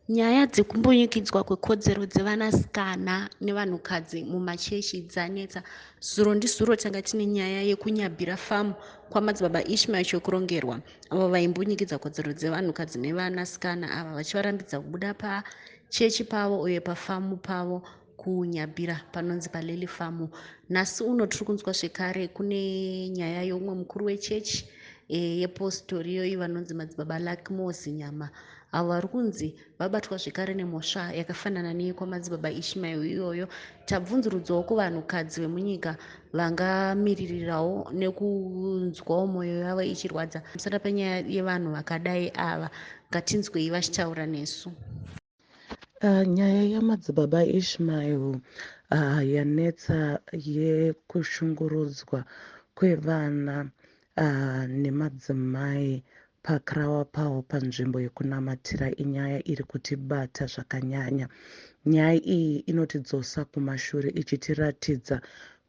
Nyaya dzekumbunyikidzwa kwekodzero dzevanasikana nevanhukadzi mumachechi dzanetsa. Zuro ndizuro tanga tine nyaya yekunyabhira famu kwamadzibaba Ishmael chokurongerwa, avo vaimbunyikidzwa kodzero dzevanhukadzi nevanasikana ava vachivarambidza kubuda pachechi pavo uye pafamu pavo kunyabhira panonzi paleli famu. Nhasi uno tiri kunzwa zvekare kune nyaya youmwe mukuru wechechi yepositori iyoyi vanonzi madzibaba Lakimosi Nyama, avo vari kunzi vabatwa zvekare nemhosva yakafanana neyekwamadzibaba Ishmael iyoyo. Tabvunzurudzawo kuvanhukadzi vemunyika vangamiririrawo nekunzwawo mwoyo yavo ichirwadza musana penyaya yevanhu vakadai ava. Ngatinzwei vachitaura nesu. Nyaya yamadzibaba Ishmael yanetsa yekushungurudzwa kwevana nemadzimai pakarawa pavo panzvimbo yekunamatira inyaya iri kutibata zvakanyanya. Nyaya iyi inotidzosa kumashure ichitiratidza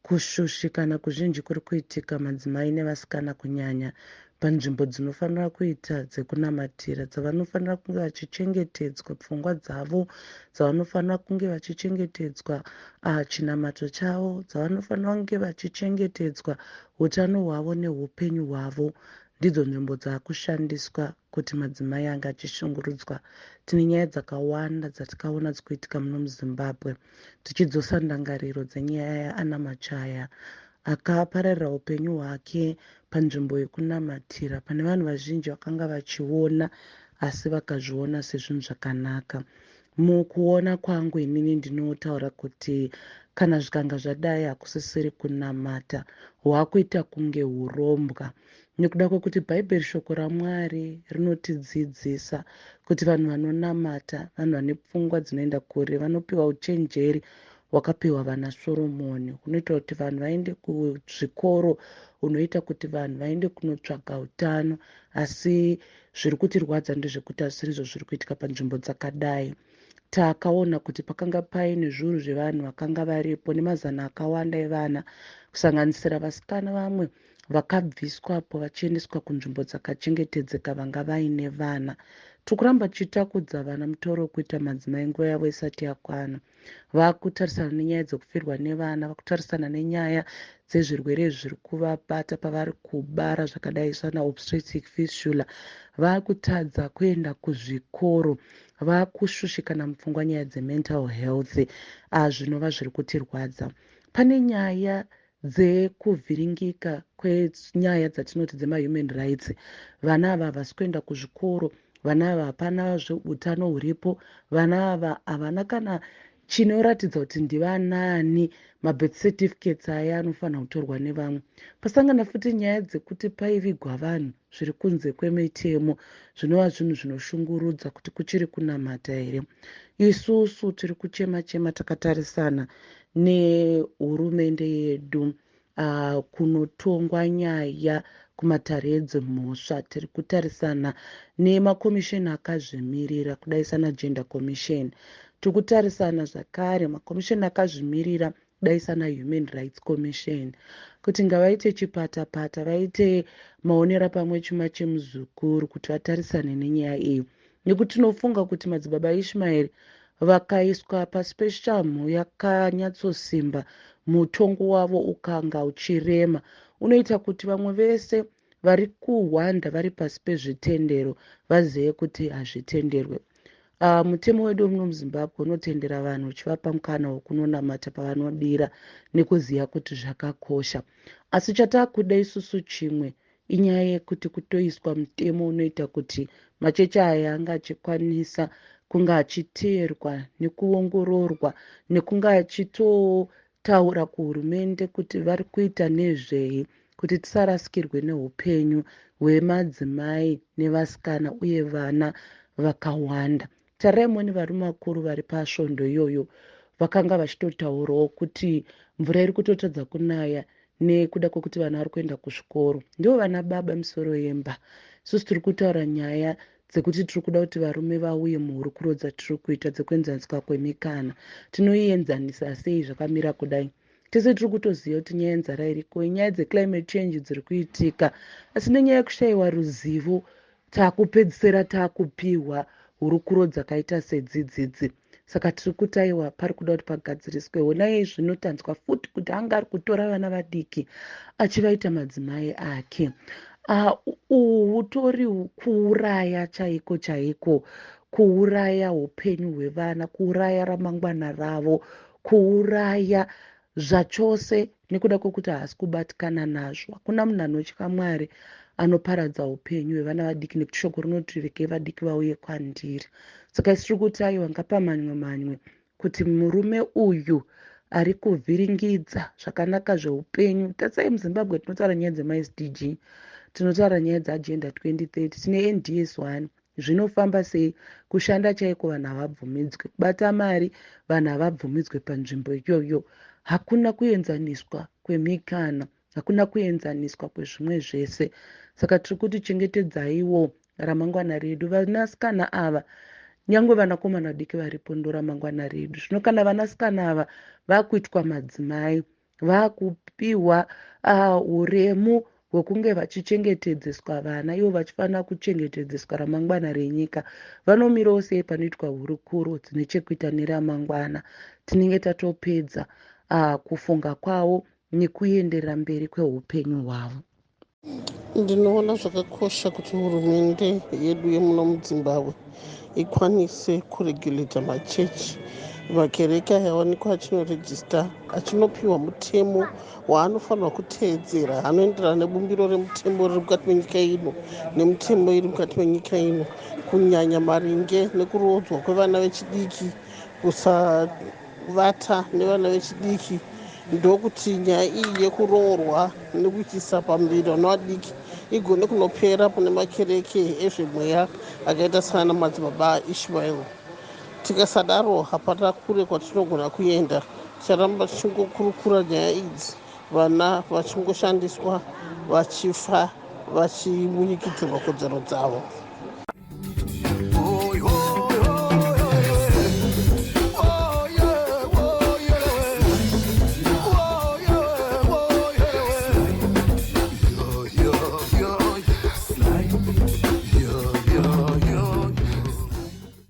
kushushikana kuzhinji kuri kuitika madzimai nevasikana kunyanya panzvimbo dzinofanira kuita dzekunamatira, dzavanofanira kunge vachichengetedzwa pfungwa dzavo, dzavanofanira kunge vachichengetedzwa chinamato chavo, dzavanofanira kunge vachichengetedzwa utano hwavo neupenyu hwavo. Ndidzo nzvimbo dzaakushandiswa kuti madzimai anga achishungurudzwa. Tine nyaya dzakawanda dzatikaona dzikuitika muno muZimbabwe, tichidzosa ndangariro dzenyaya yaAnna Machaya akapararira upenyu hwake panzvimbo yekunamatira pane vanhu vazhinji vakanga vachiona asi vakazviona sezvinhu zvakanaka. Mukuona kwangu inini ndinotaura kuti kana zvikanga zvadai hakusisiri kunamata, hwakuita kunge urombwa, nekuda kwekuti bhaibheri shoko raMwari rinotidzidzisa kuti vanhu vanonamata, vanhu vane pfungwa dzinoenda kure, vanopiwa uchenjeri hwakapiwa vana Soromoni, hunoita kuti vanhu vaende kuzvikoro, hunoita kuti vanhu vaende kunotsvaga utano. Asi zviri kutirwadza ndezvekuti hasiri izvo zviri kuitika panzvimbo dzakadai. Takaona kuti pakanga paine zviuru zvevanhu vakanga varipo nemazana akawanda evana, kusanganisira vasikana vamwe vakabviswapo vachiendeswa kunzvimbo dzakachengetedzeka vanga vaine vana. Tikuramba tichitakudza vana mutoro wekuita madzimai nguva yavo isati yakwana. Vakutarisana nenyaya dzekufirwa nevana, vakutarisana nenyaya dzezvirwere zviri kuvabata pavari kubara zvakadai sana obstetric fistula, vakutadza kuenda kuzvikoro, vakushushikana mupfungwa nyaya dzemental health, zvinova zviri kutirwadza. Pane nyaya dzekuvhiringika kwenyaya dzatinoti dzemahuman rights. Vana ava havasi kuenda kuzvikoro, vana ava hapana utano huripo, vana ava havana kana chinoratidza kuti ndivanani, mabirth certificates aya anofanira kutorwa nevamwe. Pasangana futi nyaya dzekuti paivigwa vanhu zviri kunze kwemitemo, zvinova zvinhu zvinoshungurudza kuti kuchiri kunamata here. Isusu tiri kuchema-chema takatarisana nehurumende yedu kunotongwa nyaya kumatare edzimhosva. Tiri kutarisana nemakomisheni akazvimirira kudai sana Gender Commission. Tiri kutarisana zvakare makomisheni akazvimirira kudai sana Human Rights Commission kuti ngavaite chipata-pata, vaite maonera pamwe chuma chemuzukuru kuti vatarisane nenyaya iyi. Nekuti tinofunga kuti madzibaba Ishmael vakaiswa paspecial mhuu yakanyatsosimba, mutongo wavo ukanga uchirema, unoita kuti vamwe vese vari kuhwanda vari pasi pezvitendero vazive kuti hazvitenderwe. Mutemo wedu muno muZimbabwe unotendera vanhu uchivapa mukana wekunonamata pavanodira nekuziva kuti zvakakosha. Asi chatakuda isusu chimwe inyaya yekuti kutoiswa mutemo unoita kuti machechi aya anga achikwanisa kunga achiteerwa nekuongororwa nekunga achitotaura kuhurumende kuti vari kuita nezvei kuti tisarasikirwe neupenyu hwemadzimai nevasikana uye vana vakawanda. Taraimoni varume vakuru vari pasvondo iyoyo vakanga vachitotaurawo kuti mvura iri kutotadza kunaya nekuda kwekuti vana vari kuenda kuzvikoro. Ndivo vana baba misoro yemba. Isusu tiri kutaura nyaya dzekuti tiri kuda kuti varume vauye muhurukuro dzatiri kuita dzekuenzaniswa kwemikana. Tinoienzanisa sei zvakamira kudai? Tese tiri kutoziva kuti nyaya yenzara iriko, nyaya dzeclimate change dziri kuitika, asi nenyaya yekushayiwa ruzivo taakupedzisira taakupihwa hurukuro dzakaita sedzidzidzi. Saka tiri kutaiwa pari kuda kuti pagadziriswe honai zvinotanzwa futi kuti anga ari kutora vana vadiki achivaita madzimai ake. Uhu hutori kuuraya chaiko chaiko, kuuraya upenyu hwevana, kuuraya ramangwana ravo, kuuraya zvachose nekuda kwokuti haasi kubatikana nazvo. Hakuna munhu anotya Mwari anoparadza upenyu hwevana vadiki, nekuti shoko rinoti rekei vadiki vauye kwandiri. Saka isi tiri kutaiwa ngapamanywe kuti murume uyu ari kuvhiringidza zvakanaka zveupenyu. Tatsai muZimbabwe tinotaura nyaya dzemaSDG, tinotaura nyaya dzeagenda 2030, tine NDS 1. Zvinofamba sei? Kushanda chaiko vanhu havabvumidzwe, kubata mari vanhu havabvumidzwe panzvimbo iyoyo. Hakuna kuenzaniswa kwemikana, hakuna kuenzaniswa kwezvimwe zvese. Saka tiri kuti chengetedzaiwo ramangwana redu. Vanasikana ava nyangwe vanakomana vadiki varipo ndo ramangwana redu. Zvino kana vanasikana ava vakuitwa madzimai, vakupiwa uremu hwekunge vachichengetedzeswa vana, ivo vachifanira kuchengetedzeswa ramangwana renyika, vanomirawo sei panoitwa hurukuro dzine chekuita neramangwana? Tinenge tatopedza kufunga kwavo nekuenderera mberi kweupenyu hwavo. Ndinoona zvakakosha kuti hurumende yedu yemuno muZimbabwe ikwanise kuregulata machechi. Makereke ayawanikwa achinorejista achinopiwa mutemo waanofanirwa kuteedzera, anoenderana nebumbiro remutemo riri mukati menyika ino nemutemo iri mukati menyika ino, kunyanya maringe nekurodzwa kwevana vechidiki, kusavata nevana vechidiki. Ndokuti nyaya iyi yekuroorwa nekuchisa pamberi vana vadiki igone kunopera kune makereke ezvemweya akaita sana madzibaba Ishmael. Tikasadaro hapana kure kwatinogona kuenda, ticharamba tichingokurukura nyaya idzi, vana vachingoshandiswa, vachifa, vachimunyikidzirwa kodzero dzavo.